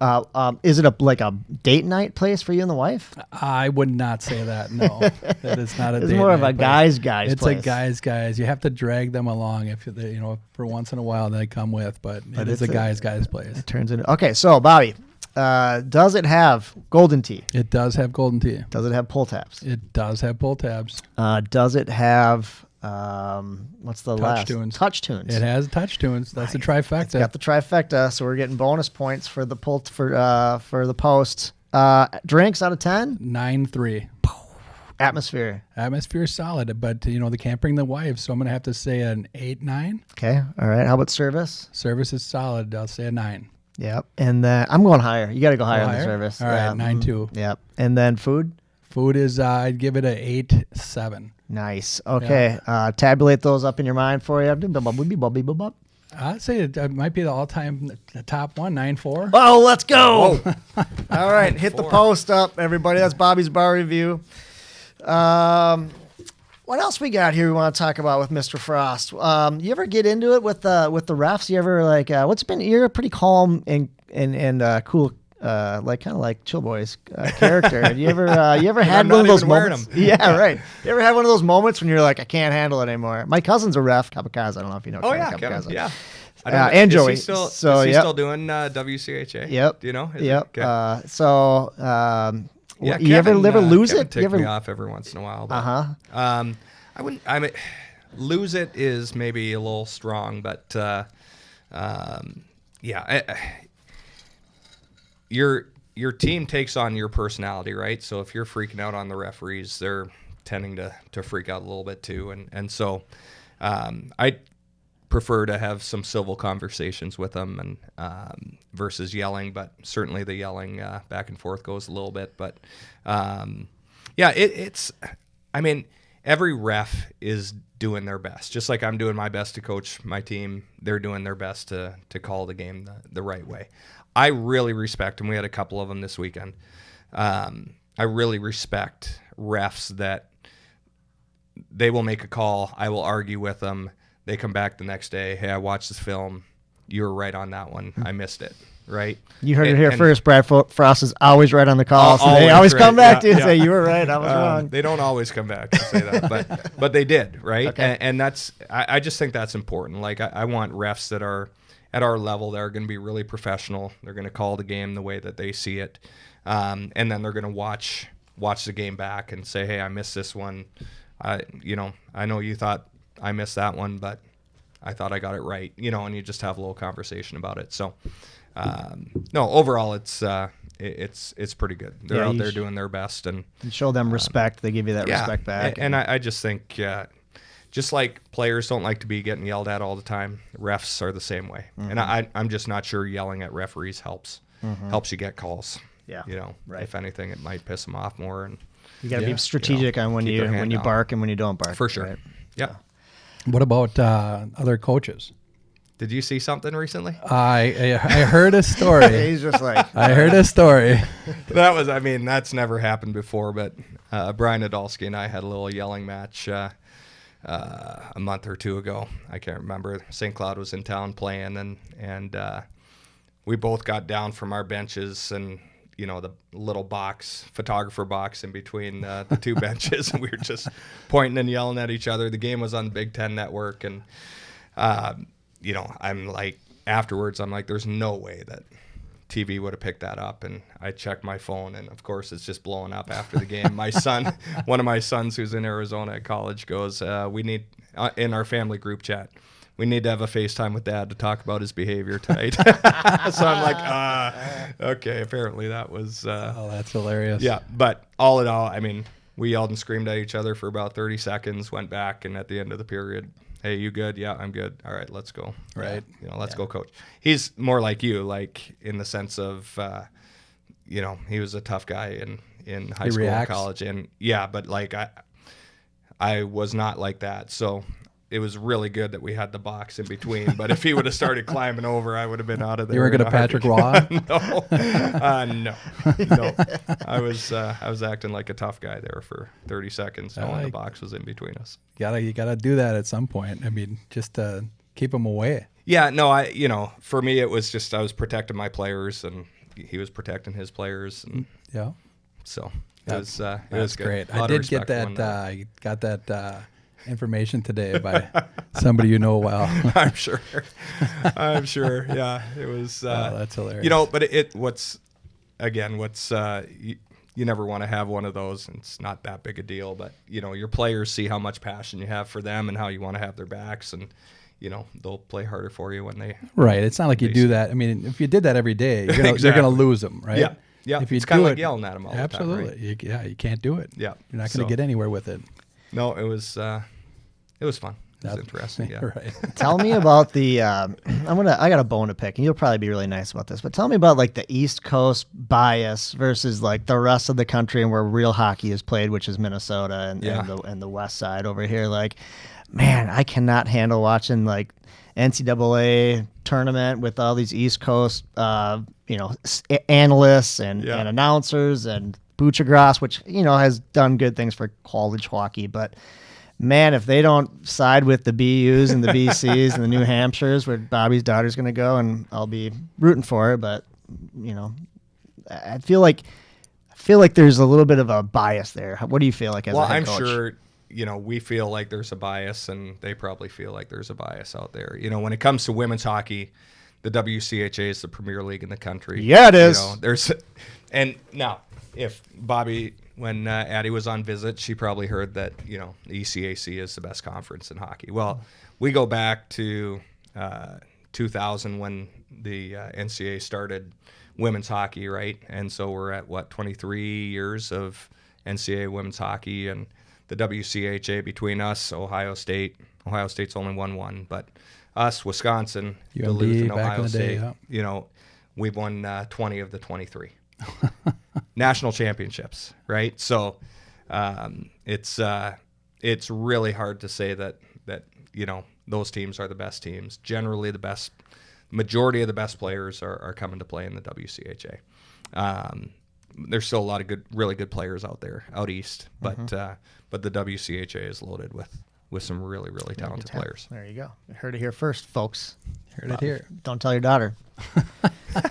Is it like a date night place for you and the wife? I would not say that. No, it is not a. It's date more of night a place. guys It's place. a guys. You have to drag them along if they, for once in a while they come with, but it is it's a guys place. It turns into okay. So Bobby, does it have golden tea? It does have golden tea. Does it have pull tabs? It does have pull tabs. Does it have what's the Touch last? tunes. Touch tunes. It has touch tunes. That's a trifecta. It's got the trifecta, so we're getting bonus points for the pull for the post. Drinks out of 10. 9.3. Atmosphere. Atmosphere is solid, but they can't bring the wives, so I'm gonna have to say an 8-9. Okay. All right. How about service? Service is solid. I'll say a 9. Yep. And then I'm going higher. You got to go higher on the higher? service. All right, 9.2. Yep. And then food. Food is I'd give it a 8.7. Nice. Okay. Tabulate those up in your mind for you. I'd say it might be the all-time top one, 9.4. Oh, let's go. All right. Hit the post up, everybody. That's Bobby's Bar Review. What else we got here we want to talk about with Mr. Frost? You ever get into it with the refs? You ever you're a pretty calm and cool, like kind of like Chill Boys character. You ever had one of those moments? Yeah, right. You ever had one of those moments when you're like, I can't handle it anymore? My cousin's a ref, Kamikaze. I don't know if you know. Oh yeah, Kamikaze. Kevin, yeah. And Joey. Is he still, So, is he yep. still doing WCHA? Yep. Do you know? Yep. Okay. You Kevin, ever lose Kevin it? ticked me off every once in a while. But, I wouldn't. I mean, lose it is maybe a little strong, but your team takes on your personality, right? So if you're freaking out on the referees, they're tending to freak out a little bit too, and so I prefer to have some civil conversations with them and versus yelling, but certainly the yelling back and forth goes a little bit. But it's I mean, every ref is doing their best. Just like I'm doing my best to coach my team, they're doing their best to call the game the right way. I really respect, and we had a couple of them this weekend, I really respect refs that they will make a call, I will argue with them, they come back the next day, hey, I watched this film, you were right on that one, I missed it, right? You heard it here first. Brad Frost is always right on the call, so they always come back to you and say, you were right, I was wrong. They don't always come back to say that, but they did, right? Okay. And that's, I just think that's important. Like, I want refs that are at our level that are going to be really professional. They're going to call the game the way that they see it, and then they're going to watch the game back and say, hey, I missed this one. I know you thought I missed that one, but I thought I got it right, and you just have a little conversation about it. So, no, overall, it's pretty good. They're out there doing their best, and you show them respect. They give you that respect back. And I just think, just like players don't like to be getting yelled at all the time, refs are the same way. Mm-hmm. And I'm just not sure yelling at referees helps you get calls. Yeah, right. If anything, it might piss them off more. And you got to be strategic on when you bark and when you don't bark. For sure. Right? Yeah. What about other coaches? Did you see something recently? I heard a story. He's just like, I heard a story. That's never happened before, but Brian Nadolski and I had a little yelling match a month or two ago. I can't remember. St. Cloud was in town playing, and we both got down from our benches, and the little photographer box in between the two benches, and we were just pointing and yelling at each other. The game was on the Big Ten Network, and I'm like, afterwards, I'm like, there's no way that TV would have picked that up. And I checked my phone, and of course it's just blowing up after the game. My son, one of my sons who's in Arizona at college, goes, we need, in our family group chat, we need to have a FaceTime with Dad to talk about his behavior tonight. So I'm like, okay, apparently that was... that's hilarious. Yeah, but all in all, we yelled and screamed at each other for about 30 seconds, went back, and at the end of the period, hey, you good? Yeah, I'm good. All right, let's go. Right. Let's go, coach. He's more like you, like in the sense of, he was a tough guy in high school and college. And yeah, but like I was not like that. So it was really good that we had the box in between. But if he would have started climbing over, I would have been out of there. You were going to Patrick Raw? No. I was acting like a tough guy there for 30 seconds knowing the box was in between us. You gotta do that at some point. I mean, just to keep him away. Yeah, no, for me, it was just I was protecting my players, and he was protecting his players. And yeah. So it was good. Great. I did get that. I got that information today by somebody you know well. I'm sure. Yeah, it was. That's hilarious. But you never want to have one of those. And it's not that big a deal, but your players see how much passion you have for them and how you want to have their backs, and they'll play harder for you when they. Right. It's not like you do that. I mean, if you did that every day, you're gonna lose them, right? Yeah. Yeah. If you it's kind of do like yelling at them all the time. Absolutely. Right? You can't do it. Yeah. You're not going to get anywhere with it. No, it was fun. It was interesting. Yeah. Right. Tell me about the. I got a bone to pick, and you'll probably be really nice about this. But tell me about like the East Coast bias versus like the rest of the country and where real hockey is played, which is Minnesota and the West Side over here. Like, man, I cannot handle watching like NCAA tournament with all these East Coast, analysts and announcers and Buchagras, which has done good things for college hockey, but. Man, if they don't side with the BUs and the BCs and the New Hampshires where Bobby's daughter's going to go, and I'll be rooting for her, but I feel like there's a little bit of a bias there. What do you feel like as a head coach? Well, I'm sure we feel like there's a bias, and they probably feel like there's a bias out there. When it comes to women's hockey, the WCHA is the premier league in the country. Yeah, it is. And now if Bobby. When Addie was on visit, she probably heard that, the ECAC is the best conference in hockey. Well, we go back to 2000 when the NCAA started women's hockey, right? And so we're at, 23 years of NCAA women's hockey, and the WCHA between us, Ohio State's only won one, but us, Wisconsin, UMD, Duluth, and back Ohio in the day, State, we've won 20 of the 23. National championships, right? So it's really hard to say that those teams are the best teams. Generally, the majority of the best players are coming to play in the WCHA. There's still a lot of really good players out there out east, but the WCHA is loaded with some really, really talented players. There you go. You heard it here first, folks. Heard it here. Don't tell your daughter.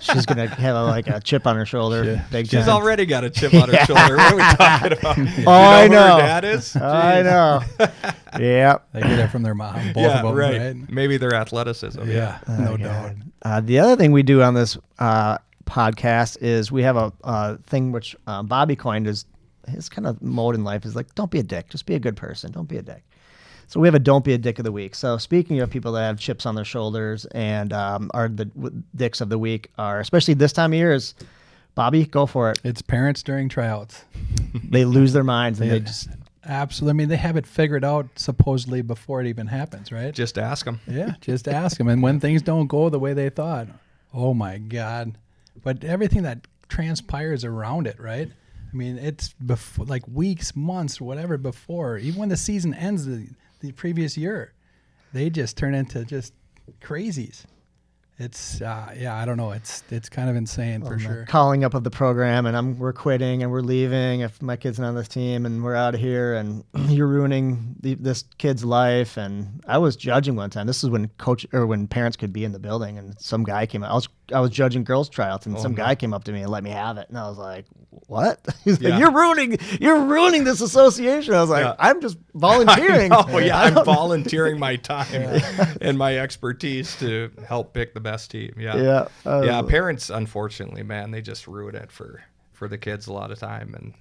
She's gonna have a chip on her shoulder. Big She's time. already got a chip on her shoulder. What are we talking about? I know. Who her dad is? I know. Yeah. They get it from their mom. Both of them, right? Maybe their athleticism. Yeah, no doubt. The other thing we do on this podcast is we have a thing which Bobby coined as his kind of mode in life is like, don't be a dick. Just be a good person. Don't be a dick. So we have a Don't Be a Dick of the Week. So speaking of people that have chips on their shoulders and are the dicks of the week are, especially this time of year, is Bobby, go for it. It's parents during tryouts. They lose their minds and they just... Absolutely. I mean, they have it figured out supposedly before it even happens, right? Just ask them. Yeah, just ask them. And when things don't go the way they thought, oh my God. But everything that transpires around it, right? I mean, it's before, like weeks, months, whatever before. Even when the season ends the previous year, they just turn into just crazies. It's I don't know. It's kind of insane for sure. Calling up of the program, and we're quitting and we're leaving if my kid's not on this team, and we're out of here, and you're ruining this kid's life. And I was judging one time. This is when when parents could be in the building, and some guy came out. I was judging girls tryouts, and some guy came up to me and let me have it, and I was like, "What?" He's like, "You're ruining this association." I was like, "I'm just volunteering." I'm volunteering my time and my expertise to help pick the best team. Yeah. Parents, unfortunately, man, they just ruin it for the kids a lot of time. And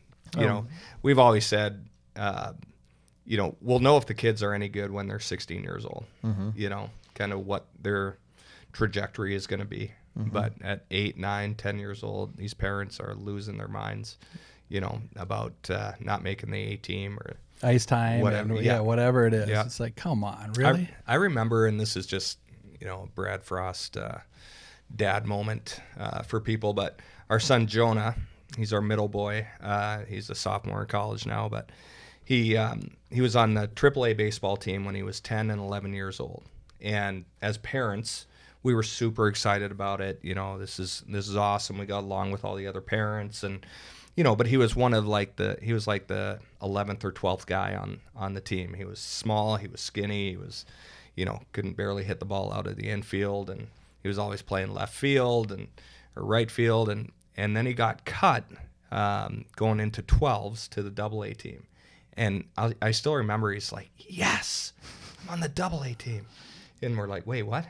we've always said, we'll know if the kids are any good when they're 16 years old. Mm-hmm. Kind of what their trajectory is going to be. Mm-hmm. But at 8, 9, 10 years old, these parents are losing their minds, about not making the A team or ice time, whatever, whatever it is. Yeah. It's like, come on, really? I remember, and this is just, Brad Frost dad moment for people, but our son Jonah, he's our middle boy. He's a sophomore in college now, but he was on the AAA baseball team when he was 10 and 11 years old. And as parents, we were super excited about it. You know, this is awesome. We got along with all the other parents, and you know, but he was one of he was like the 11th or 12th guy on the team. He was small, he was skinny, he was, you know, couldn't barely hit the ball out of the infield, and he was always playing left field or right field, and then he got cut going into 12s to the AA team. And I still remember he's like, yes, I'm on the AA team. And we're like, wait, what?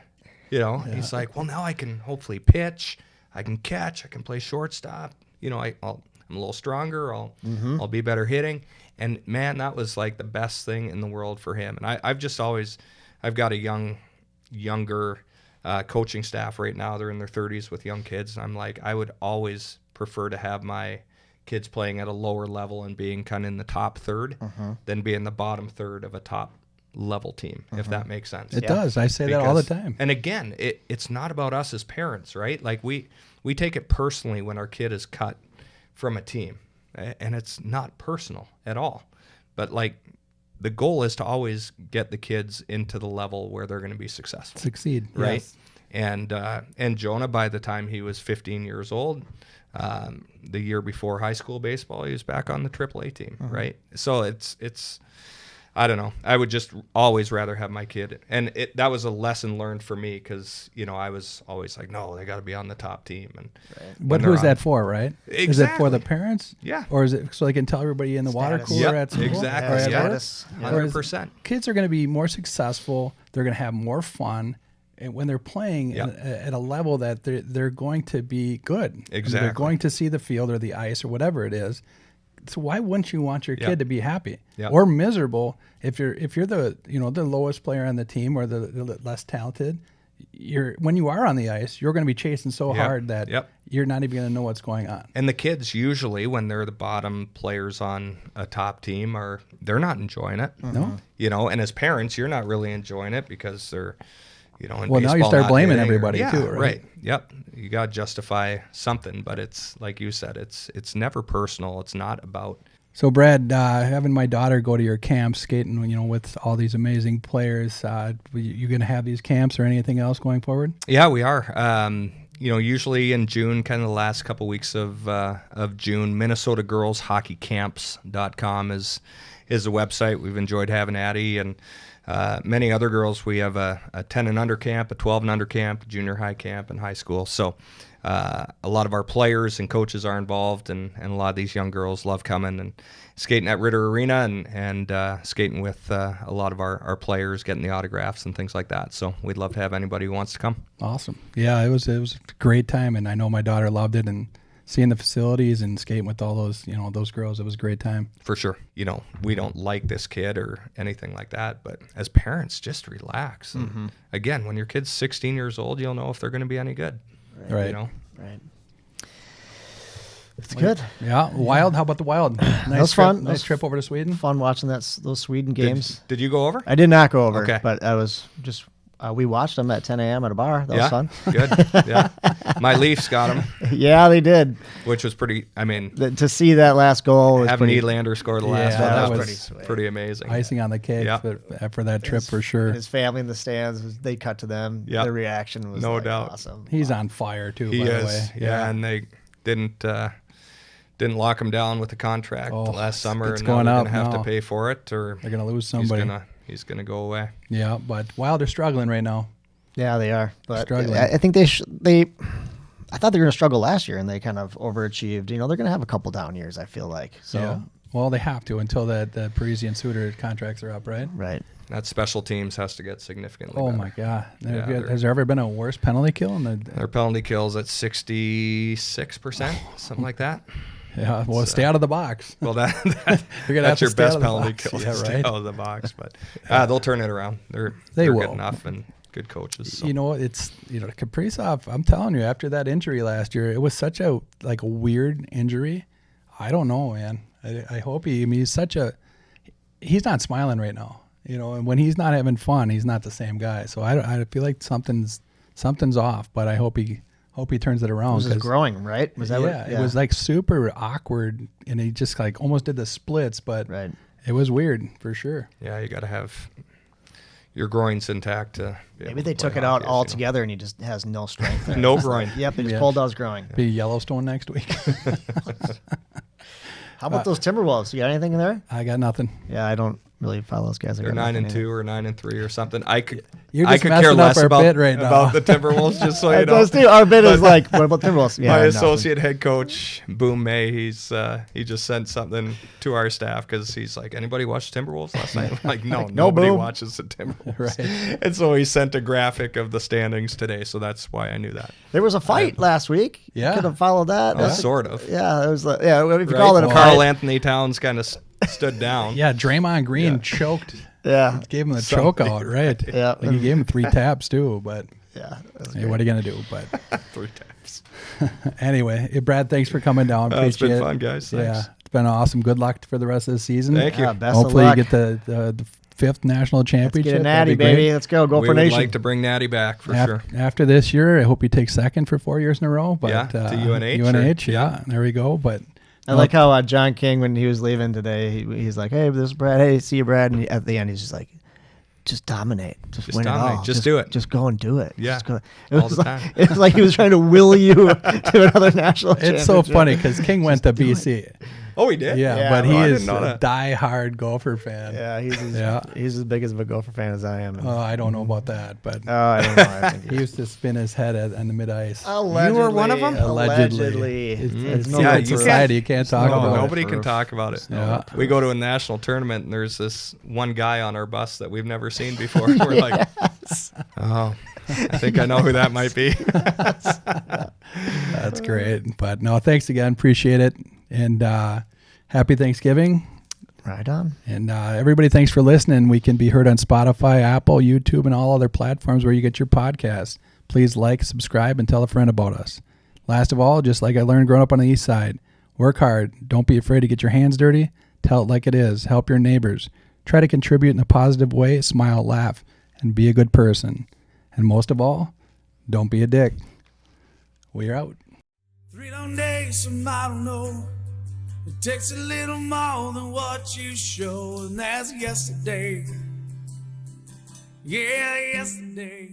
You know, yeah. He's like, well, now I can hopefully pitch, I can catch, I can play shortstop. You know, I'm a little stronger, I'll be better hitting. And man, that was like the best thing in the world for him. And I've got a younger coaching staff right now. They're in their 30s with young kids. And I'm like, I would always prefer to have my kids playing at a lower level and being kind of in the top third than be in the bottom third of a top level team, if that makes sense. It does. I say that all the time. And again, it's not about us as parents, right? Like we take it personally when our kid is cut from a team, and it's not personal at all. But like the goal is to always get the kids into the level where they're going to be successful. Succeed. Right? Yes. And Jonah, by the time he was 15 years old, the year before high school baseball, he was back on the AAA team, right? So it's I don't know. I would just always rather have my kid. And that was a lesson learned for me because, you know, I was always like, no, they got to be on the top team. And But who's that for, right? Exactly. Is it for the parents? Yeah. Or is it so they can tell everybody in the water cooler at school? Exactly. Or at Yeah. work? 100%. Kids are going to be more successful. They're going to have more fun. And when they're playing at a level that they're going to be good. Exactly. They're going to see the field or the ice or whatever it is. So why wouldn't you want your kid to be happy or miserable if you're the the lowest player on the team or the less talented? When you are on the ice, you're going to be chasing so hard that you're not even going to know what's going on. And the kids usually, when they're the bottom players on a top team, they're not enjoying it. No, you know. And as parents, you're not really enjoying it because they're, you know, in well, now you baseball, start not blaming hitting everybody too, right? Right. Yep. You got to justify something, but it's like you said, it's never personal. It's not about. So, Brad, having my daughter go to your camps, skating, you know, with all these amazing players, you going to have these camps or anything else going forward? Yeah, we are. You know, usually in June, kind of the last couple weeks of June, MinnesotaGirlsHockeyCamps.com is the website. We've enjoyed having Addie and many other girls. We have a 10 and under camp, a 12 and under camp, a junior high camp, and high school. So a lot of our players and coaches are involved, and a lot of these young girls love coming and skating at Ritter Arena and skating with a lot of our players, getting the autographs and things like that. So we'd love to have anybody who wants to come. Awesome. Yeah, it was a great time, and I know my daughter loved it, and seeing the facilities and skating with all those, you know, those girls, it was a great time. For sure. You know, we don't like this kid or anything like that, but as parents, just relax. And again, when your kid's 16 years old, you'll know if they're going to be any good. Right. You know? Right. It's good. Yeah. Wild. How about the Wild? Nice That was trip, fun. Nice trip over to Sweden. Fun watching those Sweden games. Did you go over? I did not go over, Okay. but I was just we watched them at 10 a.m. at a bar. That was fun. Good. Yeah. My Leafs got them, Yeah, they did. which was pretty. I mean, To see that last goal was having pretty. Nylander score the last Yeah, one, that that was was pretty amazing. Icing on the cake Yeah. for that trip for sure. His family in the stands, they cut to them. Yeah. Their reaction was No like, doubt. awesome. He's on fire too, He by is. the way. Yeah, and they didn't lock him down with the contract Oh, last summer, it's and now going they're up going to have now. to pay for it, or They're going to lose somebody. he's gonna go away. Yeah, but Wild are struggling right now. Yeah, they are. But Struggling. I think I thought they were going to struggle last year, and they kind of overachieved. You know, they're going to have a couple down years, I feel like. So, Yeah. Well, they have to until the Parisi and Suter contracts are up, right? right. That special teams has to get significantly Oh better. my God! Yeah, Has there ever been a worse penalty kill in the? Their penalty kills at 66%, something like that. Yeah. Well, stay out of the box. Well, You're gonna have that's to your stay out best of the penalty box. kill. Yeah, Stay right. out of the box, but they'll turn it around. They're will. good enough and good coaches. So. You know, it's Kaprizov. I'm telling you, after that injury last year, it was such a weird injury. I don't know, man. I hope he's he's not smiling right now. You know, and when he's not having fun, he's not the same guy. So I feel like something's off. But I hope he turns it around. It was just 'cause- growing, right? Was that yeah, what? it was like super awkward, and he just like almost did the splits, but Right. It was weird for sure. Yeah, you got to have your groins intact. To be Maybe able they to play took it out hockey, all you know. together and he just has no strength. No groin. Yep, they just Yeah. pulled out his groin. Be Yellowstone next week. How about those Timberwolves? You got anything in there? I got nothing. Yeah, I don't really follow those guys. I They're got nothing 9-2 or 9-3 or something. I could You're I just could messing care up less our about bit right now. the Timberwolves. Just so you either. know. Those two, our bit is like, what about Timberwolves? Yeah, My nothing. associate head coach, Boom May, he just sent something to our staff because he's like, anybody watch Timberwolves last night? I'm like, no, no, nobody Boom. watches the Timberwolves. Right. And so he sent a graphic of the standings today, so that's why I knew that. There was a fight last week. Yeah. You could have followed that. Oh, sort of. Yeah, it was like, yeah, if you Right? call it a Carl fight. Anthony Towns kind of stood down. Yeah, Draymond Green Yeah. choked. Yeah, Gave him the choke out, right? Yeah. Like he gave him 3 taps too, but yeah. hey, what are you gonna do? But 3 taps. anyway, Brad, thanks for coming down. It's been Appreciate it. fun, guys. Yeah, Thanks. it's been awesome. Good luck for the rest of the season. Thank you. Yeah, best Hopefully of you luck. get the 5th national championship. Get a That'd natty, be great. baby. Let's go. Go We for would nation. like to bring Natty back for sure. After this year, I hope you take second for 4 years in a row. But, Yeah, to UNH, UNH, or- yeah, there we go. But I like how John King, when he was leaving today, he's like, "Hey, this is Brad. Hey, see you, Brad." And at the end, he's just like, "Just dominate. Just win dominate. it all. Just do it. Just go and do it. Yeah. Just go." All the time. It was like he was trying to will you to another national it's so championship. funny because King went to BC. Oh, he did? Yeah, Yeah, but he I is didn't know a that. die-hard Gopher fan. Yeah, Yeah. he's as big as a Gopher fan as I am. And, I don't know about that, but I don't know. I think he used to spin his head on the mid-ice. Allegedly, You were one of 'em? Allegedly. It's It's no Yeah, secret you can't- society. You can't talk No, about nobody it. can talk about it. Yeah. We go to a national tournament and there's this one guy on our bus that we've never seen before. We're like, oh, I think I know who that might be. That's great. But no, thanks again. Appreciate it. And happy Thanksgiving. Right on. And everybody, thanks for listening. We can be heard on Spotify, Apple, YouTube, and all other platforms where you get your podcasts. Please like, subscribe, and tell a friend about us. Last of all, just like I learned growing up on the East Side, work hard. Don't be afraid to get your hands dirty. Tell it like it is. Help your neighbors. Try to contribute in a positive way. Smile, laugh, and be a good person. And most of all, don't be a dick. We're out. 3 long days, some I don't know. It takes a little more than what you show, and that's yesterday. Yeah, yesterday.